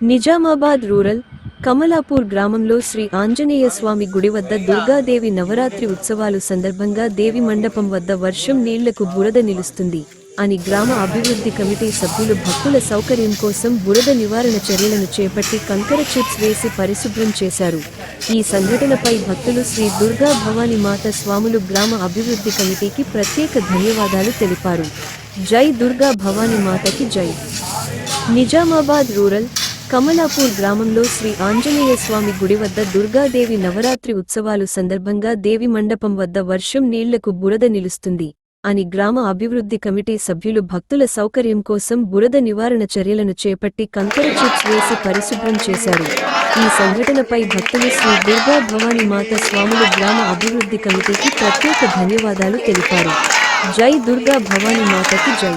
Nizamabad rural Kamalapur గ్రామంలో శ్రీ ఆంజనేయ స్వామి గుడి వద్ద దుర్గాదేవి నవరాత్రి ఉత్సవాలు సందర్భంగా దేవి మండపం వద్ద వర్షం నీళ్లకు బురద నిలుస్తుంది అని గ్రామ అభివృద్ధి కమిటీ సభ్యులు భక్తుల సౌకర్యం కోసం బురద నివారణ చర్యలను చేపట్టి కంకర చిప్స్ వేసి పరిశుభ్రం చేశారు. ఈ సంఘటనపై భక్తులు శ్రీ దుర్గా భవానీ మాత స్వాములు గ్రామ అభివృద్ధి కమిటీకి ప్రత్యేక ధన్యవాదాలు తెలిపారు. జై దుర్గా భవానీ మాతకి జై. నిజామాబాద్ రూరల్ కమలాపూర్ గ్రామంలో శ్రీ ఆంజనేయ స్వామి గుడి వద్ద దుర్గాదేవి నవరాత్రి ఉత్సవాలు సందర్భంగా దేవి మండపం వద్ద వర్షం నీళ్లకు బురద నిలుస్తుంది అని గ్రామ అభివృద్ధి కమిటీ సభ్యులు భక్తుల సౌకర్యం కోసం బురద నివారణ చర్యలను చేపట్టి కంకర చిప్స్ వేసి పరిశుభ్రం చేశారు. ఈ సంఘటనపై భక్తులు శ్రీ దుర్గా భవానీ మాత స్వాములు గ్రామ అభివృద్ధి కమిటీకి ప్రత్యేక ధన్యవాదాలు తెలిపారు. జై దుర్గా భవానీ మాతకి జై.